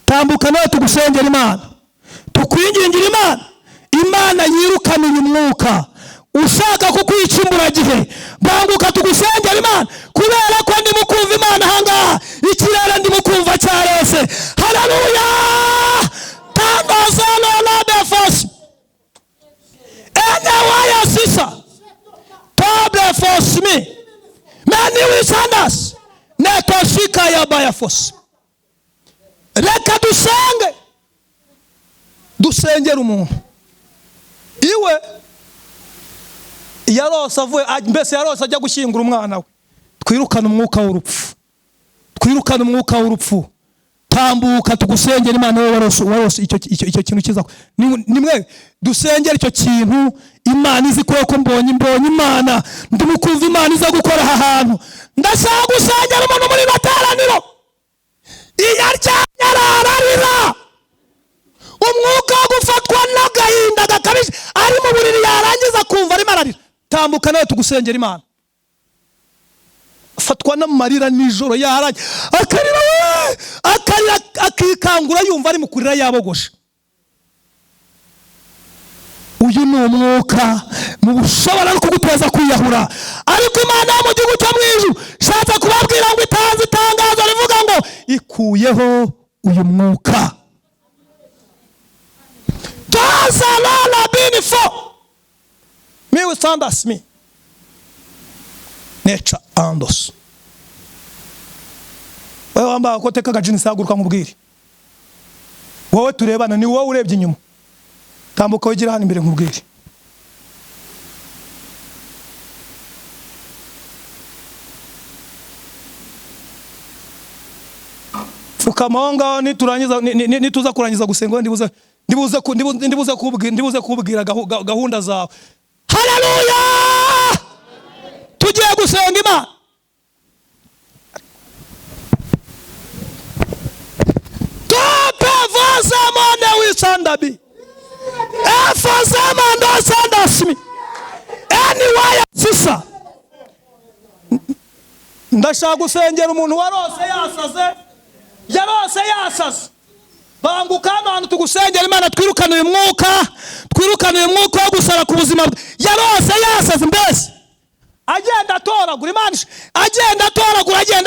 Tambuka nawe tugusengera Imana, tukwingingira Imana. Imana yirukana uyu mwuka ushaka kukwica imburagihe. Banguka tugusengera Imana, kubera ko ndimo kumva Imana ahangaha. Ikirere ndimo kumva cyarese. Haleluya. Tangaza la defense. Waya sisa. Table force me. Mani wisandas. Netoshika ya baya force. Reka dusengera umuntu iwe yarose avuye, mbese yarose ajya gushyingura umwana we. Twirukana umwuka w'urupfu. Twirukana umwuka w'urupfu. Tambuka tugusengera Imana. Wowe warose icyo kintu kiza. Nimwe dusengera icyo kintu. Imana izi ko mbonye Imana. Ndimo kumva Imana iza gukora aha hantu. Ndashaka gusengera umuntu muri materaniro. Iyaryamye ararira. Umwuka wo gufatwa n'agahinda gakabije, ari mu buriri yarangiza kumva arimo ararira. Tambuka nawe tugusengera Imana. Fatwa n'amarira nijoro yaranye, akarira we, akarira akikangura yumva ari mu kurira yabogosha. Uyu ni umwuka mushobora no kuguteza kwiyahura. Ariko Imana mu gihugu cyo mwijuru shatse kubabwira ngo itanze itangazo rivuga ngo ikuyeho uyu mwuka. Tazalala binifo. Me with thunders me. Nature andos. Wewe wamba koteka gajini saguruka nkubwire. Wowe turebana ni wowe urebye inyuma. Tambuka wigira hano imbere nkubwire. pfukamanga niturangiza nituza kurangiza gusenga ndibuze kubwira gahunda zawe. Haleluya! Tugiye gusenga Imana. Topevozamone wisandabi. Efozamando sandasmi. Anyway sisa. Ndashaka gusengera umuntu warose yasaze. Yarose yasaze. Banguka hano tugusengera Imana twirukana uyu mwuka wo gusara ku buzima bwe. Yarose yasaze mbese. Agenda atoragura Imana, agenda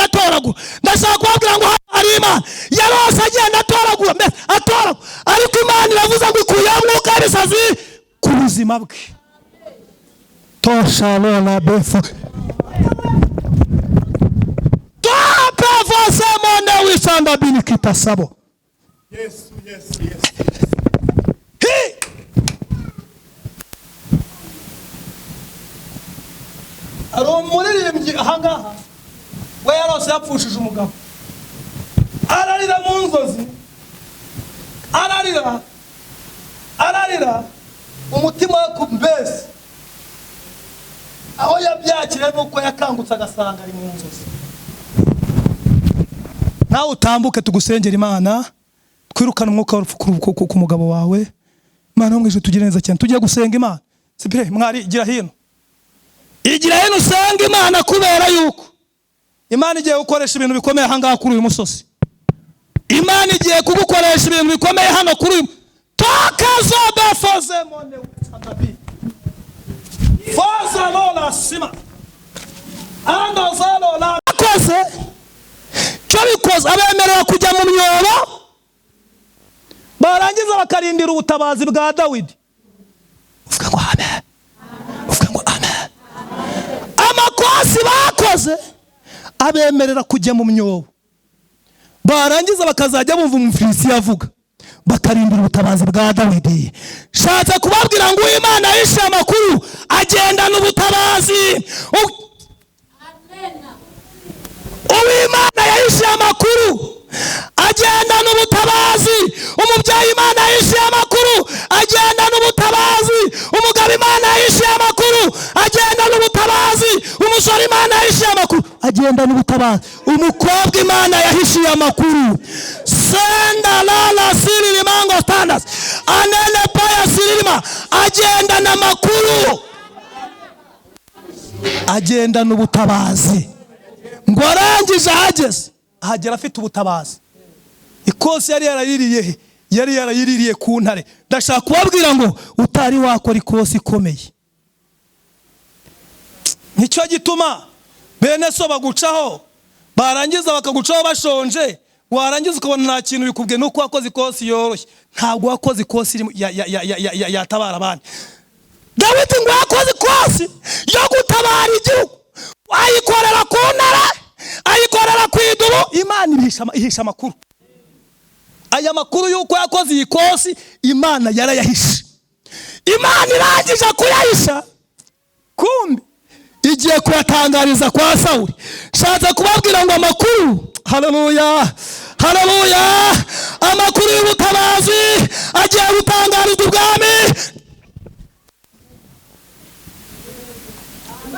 atoragura. Ndashaka kubabwira ngo hari Imana. Yarose agenda atoragura mbese atoragura. Ariko Imana iravuze ngo ikuye mwuka w'ibisazi ku buzima bwe. Toshalona befo. Topevozamone wisanda binikita sabo. Yes. Hey! Aromuririmbyi ahangaha we yarose yapfushije umugabo. Ararira mu nzozi. Ararira umutima we kumbese. Aho yabyakire nuko yakangutse agasanga ari mu nzozi. Nawe utambuke tugusengera Imana. Twirukana umwuka ku mugabo wawe. Imana umwije tugire neza cyane. Tugiye gusenga Imana. Sipire mwari gira hino usanga Imana kubera yuko Imana igiye gukoresha ibintu bikomeye hanga kuri uyu musozi. Imana igiye kugukoresha ibintu bikomeye hano kuri uyu. Tokazobefozemone wisandabi. Fozalola sima. Andozalola koze. Cyo abemerera kujya mu myobo. Barangiza bakarindira ubutabazi bwa Dawidi. Uvuga ngo amen. Amakosi bakoze abemerera kujya mu myobo. Barangiza bakazajya bumva umufilisi yavuga. Bakarindira ubutabazi bwa Dawidi. Shatse kubabwira ngo Imana yishe amakuru agenda n'ubutabazi. Uwimana yishe amakuru agenda n'ubutabazi. Umubyeyi Imana yishe amakuru agenda n'ubutabazi. Umugabo Imana yishe amakuru agenda n'ubutabazi. Umusore Imana yishe amakuru agenda n'ubutabazi. Umukobwa Imana yahishiye amakuru. Senda lala siri limango standards. Anene paya sirilima agenda n'amakuru. Agenda n'ubutabazi. Ngo arangije ahagera afite ubutabazi. Ikosi yari yarayiririye ku ntare. Ndashaka kubabwira ngo utari wakora ikosi ikomeye. Nicyo gituma bene so bagucaho, barangiza bakagucaho bashonje, warangiza ukabona nta kintu bikubwiye nuko wakoze ikosi yoroshye. Ntabwo wakoze ikosi yatabara abandi. Dawidi ngo yakoze ikosi yo gutabara igihugu. Ayikorera ku ntare, ayikorera ku idubu. Imana ihisha amakuru. Aya makuru yuko yakoze iyi kosi Imana yarayahishe. Imana irangije kuyahisha, kumbe igiye kuyatangariza kwa Sawuli. Shatse kubabwira ngo amakuru, haleluya, amakuru y'ubutabazi agiye gutangarizwa ubwami.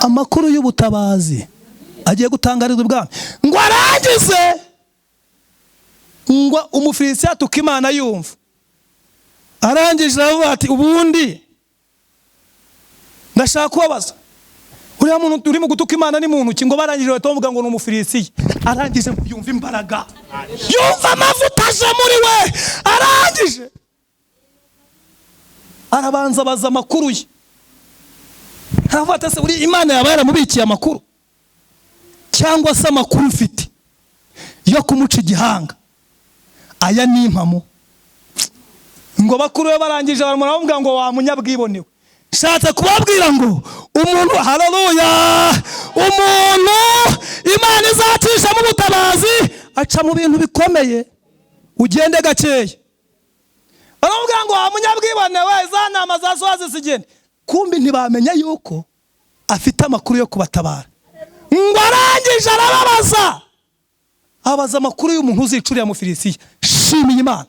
Amakuru y'ubutabazi agiye gutangarizwa ubwami. Ngo arangize ngo umufilisi atuka Imana yumva. Arangije aravuga ati ubundi ndashaka kubabaza. Uriya muntu uri mu gutuka Imana ni muntu ki? Ngo barangije batavuga ngo ni umufilisi. Arangije yumva imbaraga. Yumva amavuta aje muri we. Arangije arabanza baza amakuru ye. Aravuga se uri Imana yaba yaramubikiye amakuru cyangwa se amakuru mfite yo kumuca igihanga. Aya ni impamo. Ngo bakuru we barangije baravuga ngo wa munyabwibonewe. Shatse kubabwira ngo umuntu, haleluya, umuntu Imana izacisha mu butabazi aca mu bintu bikomeye. Ugende gakeye. Baravuga ngo wa munyabwibonewe za nama za swazi sigende. Kumbi ntibamenya yuko afite amakuru yo kubatabara. Ngo arangije arababaza abaza amakuru y'umuntu uzicurira mu Filisiya. Shimiye Imana.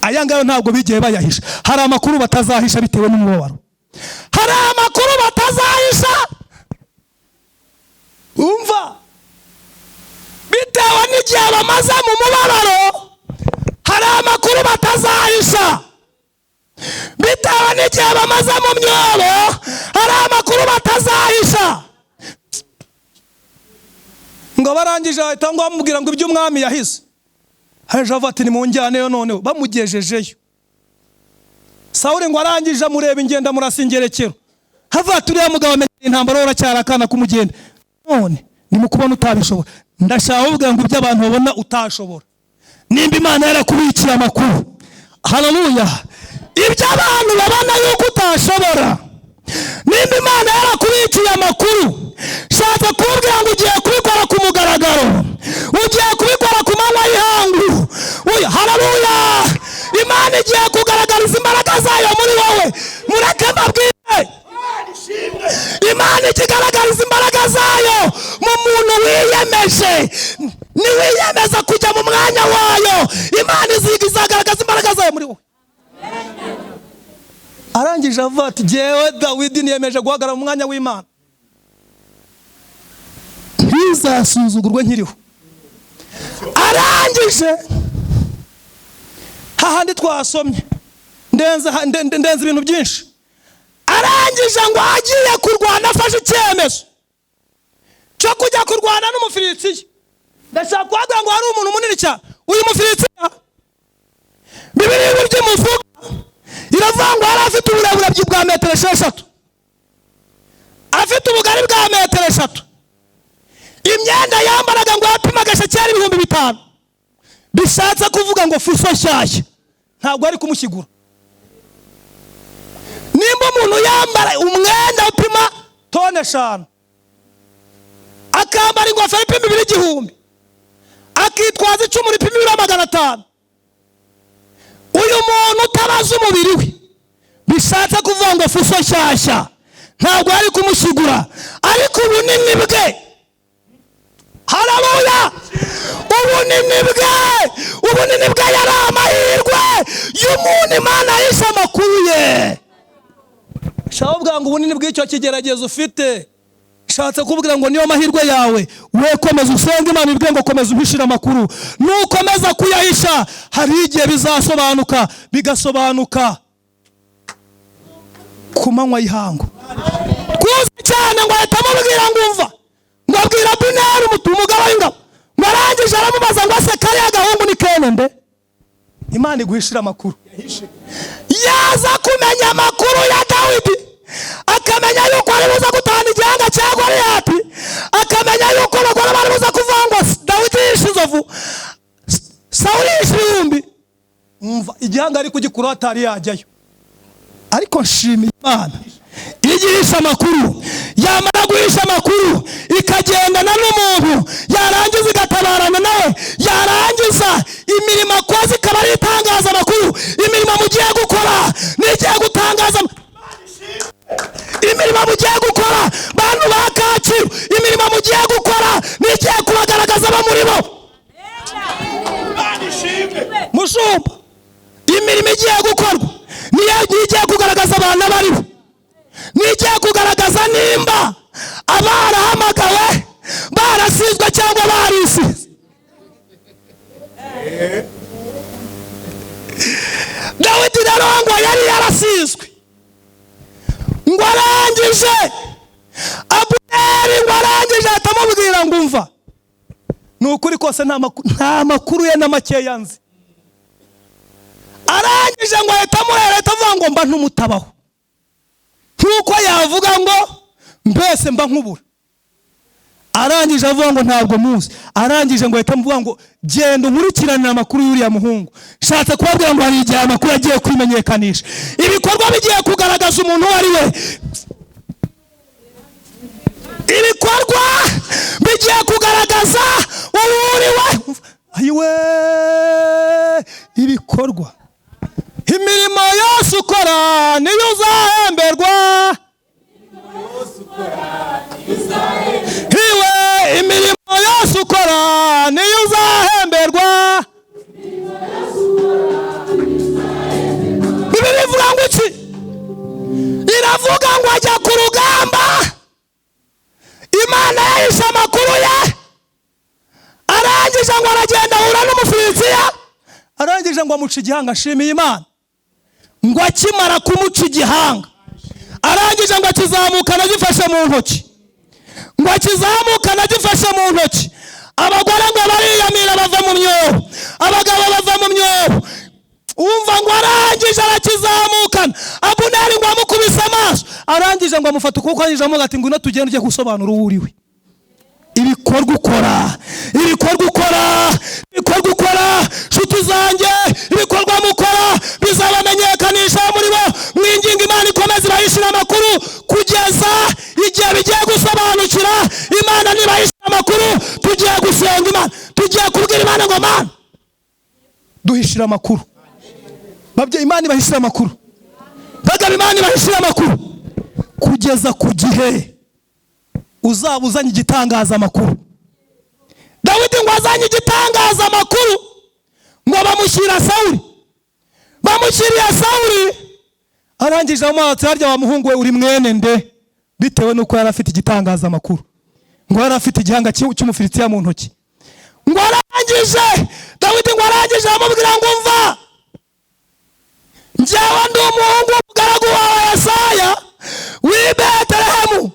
Aya ngayo ntabwo bigiye bayahisha. Hari amakuru batazahisha bitewe n'umubabaro. Hari amakuru batazahisha. Umva, bitewe n'igihe bamaze mu mubabaro, hari amakuru batazahisha. Bitewe n'igihe bamaze mu myobo, hari amakuru batazahisha. Ngo barangije ahita ngo bamubwira ngo iby'umwami yahize. Haje avati ni munjyaneyo noneho bamugejejeyo. Sawuli ngo arangije amureba ingenda murasingerekero. Havati uriya mugabo amenye intambara uracyarakana kumugenda. None nimukubona utabishobora. Ndashaka kuvuga ngo ibyo abantu babona utashobora. Nimba Imana yarakubikiye amakuru. Haleluya. Ibyo abantu babona yuko utashobora. Nimba Imana yarakubikiye amakuru. Shaka kubwira ngo ugiye kubikora ku mugaragaro. Ugiye kubikora ku manywa y'ihangu. Haleluya. Imana igiye kugaragariza imbaraga zayo muri wowe. Mureke mbabwire. Imana ikigaragariza imbaraga zayo mu muntu wiyemeje. Niwiyemeza kujya mu mwanya wayo, Imana izagaragaza imbaraga zayo muri wowe. Arangije avuga ati jewe Dawidi niyemeje guhagarara mu mwanya w'Imana. Ntizasuzugurwe nkiriho. Arangije hahandi twasomye ndenze ibintu byinshi. Arangije ngo agiye kurwana afashe icyemezo cyo kujya kurwana n'Umufilistiya. Ndashaka kuvuga ngo hari umuntu munini cyane. Uyu Mufilistiya Bibiliya imuvuga iravuga ngo yari afite uburebure bwa metero 6, afite ubugari bwa metero 3. Imyenda yambaraga ngo yapimaga shekeli 5,000. Bishatse kuvuga ngo fuso nshyashya ntabwo ari kumushyigura. Nimba umuntu yambara umwenda upima tone 5, akambara ingofero ipima 2,000, akitwaza icumu ripima 500, uyu muntu utabaza umubiri we, bishatse kuvuga ngo fuso nshyashya ntabwo ari kumushyigura. Ariko ubunini bwe, haleluya, ubunini bwe yari amahirwe y'umuntu Imana yishe amakuru ye. Shaka kuvuga ngo ubunini bw'icyo kigeragezo ufite, shatse kubwira ngo niyo mahirwe yawe. We komeza usenga Imana ibwe ngo komeza ubishira amakuru. Nukomeza kuyahisha, hari igihe bizasobanuka, bigasobanuka ku manywa y'ihangu. Kuzi cyane ngo ahita amubwira ngo umva, ngo abwira Abineri umugaba w'ingabo. Marangije aramubaza ngo ase kariya gahungu ni kene nde? Imana iguhishira amakuru. Yaza kumenya amakuru ya Dawidi, akamenya yuko ari buza gutana igihanga cya Goliyati, akamenya yuko abagore bari buza kuvuga ngo Dawidi yishe inzovu, Sawuli yishe ibihumbi. Umva igihanga ari kugikura atari yajyayo. Ariko nshimiye Imana igihisha amakuru, yamara guhisha amakuru ikagendana n'umuntu, yarangiza igatabarana nawe, yarangiza imirimo akoze ikaba ari itangaza amakuru. Imirimo mugiye gukora nigiye gutangaza, imirimo mugiye gukora bantu ba Kacyiru, imirimo mugiye gukora nigiye kubagaragaza abamuri bo. Mushumba, imirimo igiye gukorwa nigiye kugaragaza abantu abaribo, nigiye kugaragaza nimba abarahamagawe barasizwe cyangwa barisize. Dawidi rero ngo yari yarasizwe, ngo arangije Abuneri ngo arangije atamubwira ngo umva, nukuri kose nta makuru ye na makeya nzi. Arangije ngo ahita avuga ngo mba ntumutabaho, nkuko yavuga ngo mbese mba nkubura. Arangije avuga ngo ntabwo muzi. Arangije ngo ahita avuga ngo genda unkurikiranira amakuru y'uriya muhungu. Shatse kubabwira ngo hari igihe amakuru agiye kwimenyekanisha, ibikorwa bigiye kugaragaza umuntu uwo ari we. Ibikorwa bigiye kugaragaza uwo uri we. Ayiwe, ibikorwa, imirimo yose ukora niyo uzahemberwa. Iwe, imirimo yose ukora arangije ngo aragenda ahura n'Umufilisitiya, arangije ngo amuca igihanga. Ashimiye Imana ngo akimara kumuca igihanga, arangije ngo akizamukana agifashe mu ntoki, ngo akizamukana agifashe mu ntoki. Abagore ngo bariyamira bava mu myobo, abagabo bava mu myobo. Umva ngo arangije arakizamukana, Abuneri ngo amukubise amaso, arangije ngo amufata ukuboko anyijamo ati ngwino tugende ujye gusobanura uwo uriwe. Ibikorwa ukora, ibikorwa ukora, ibikorwa ukora, nshuti zanjye, ibikorwa mukora bizabamenyekanisha muri bo. Mwinginga Imana ikomeze ibahishire amakuru kugeza igihe bigiye gusobanukira. Imana nibahishire amakuru, tugiye gusenga Imana, tugiye kubwira Imana ngo Mana duhishire amakuru. Babye Imana ibahishire amakuru, bagaba Imana ibahishire amakuru kugeza ku gihe uzaba uzanye igitangaza amakuru. Dawidi ngo azanye igitangaza amakuru ngo bamushyira Sawuli, bamushyiriye Sawuli, arangije amuhatse harya wa muhungu we uri mwene nde, bitewe nuko yari afite igitangaza amakuru, ngo yari afite igihanga cy'Umufilisitiya mu ntoki. Ngo arangije Dawidi ngo arangije amubwira ngo umva, njyewe ndi umuhungu w'umugaragu wawe Yesaya w'i Betelehemu,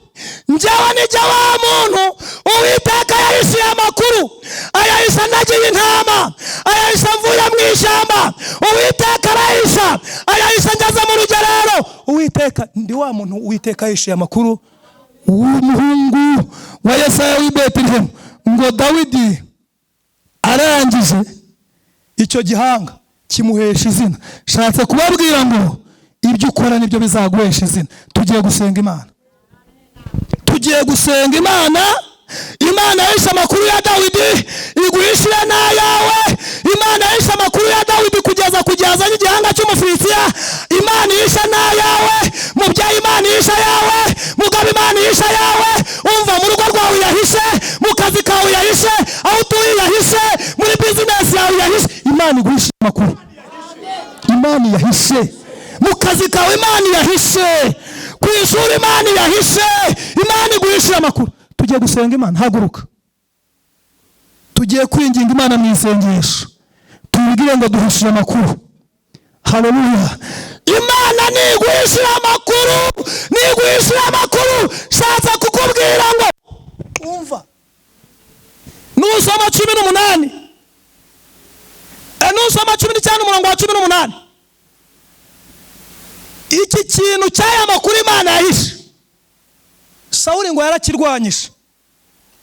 njyewe nijye wa muntu Uwiteka yahishiye amakuru, ayahisha ndagiye intama, ayahisha mvuye mu ishyamba, Uwiteka arahisha, ayahisha ngeze mu rugerero. Uwiteka ndi wa muntu Uwiteka yahishiye amakuru w'umuhungu wa Yesaya w'i Betelehemu. Ngo Dawidi arangije icyo gihanga kimuhesha izina. Shatse kubabwira ngo ibyo ukora nibyo bizaguhesha izina. Tugiye gusenga Imana, tugiye gusenga Imana. Imana yahishe amakuru ya Dawidi iguhishire n'ayawe. Imana yahishe amakuru ya Dawidi kugeza kugeza n'igihanga cy'Umufilisitiya. Imana ihishe n'ayawe. Mubyeyi Imana ihishe ayawe, mugabo Imana ihishe ayawe. Umva mu rugo rwawe yahishe, mu kazi kawe yahishe, aho utuye yahishe, muri business yawe yahishe. Imana iguhishe amakuru, Imana yahishe mu kazi kawe, Imana yahishe ku ishuri, Imana yahishe. Imana iguhishira amakuru. Tugiye gusenga Imana, haguruka. Tugiye kwinginga Imana mu isengesho, tubigire ngo duhishire amakuru. Haleluya. Imana niguhishira amakuru, niguhishira amakuru. Shatse kukubwira ngo umva, nusoma 18, nusoma 19 umurongo wa 18, iki kintu cy'aya makuru Imana yahishe Sawuli ngo yarakirwanyisha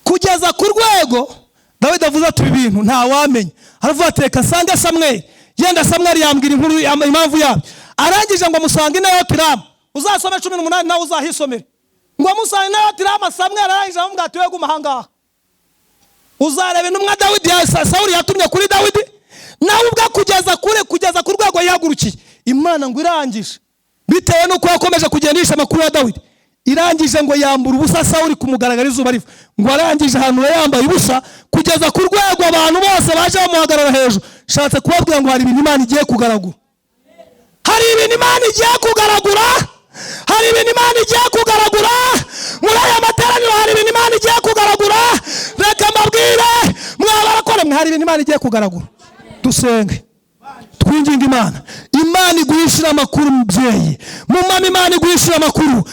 kugeza ku rwego Dawidi avuze ati ibintu nta wamenya. Aravuga ati reka sange Samweli, yenda Samweli yambwira inkuru impamvu yabo. Arangije ngo musange Nayoti Rama, uzasome 18 nawe uzahisomera. Ngo musange Nayoti Rama, Samweli arangije amubwira ati we guma ahangaha uzarebe intumwa Dawidi Sawuli yatumye kuri Dawidi, nawe ubwa kugeza ku rwego yahagurukiye. Imana ngo irangije bitewe nuko yakomeje kugendisha amakuru ya Dawidi, irangije ngo yambura ubusa Sawuli kumugaragara izuba riva. Ngo arangije ahantu yambaye ubusa kugeza ku rwego abantu bose baje bamuhagarara hejuru. Shatse kubabwira ngo hari ibintu Imana igiye kugaragura, hari ibintu Imana igiye kugaragura, hari ibintu Imana igiye kugaragura muri aya materaniro, hari ibintu Imana igiye kugaragura. Reka mbabwire mwabarakora mwe, hari ibintu Imana igiye kugaragura. Dusenge twinginga Imana. Imana iguhishira amakuru mubyeyi, mu mama Imana iguhishira amakuru.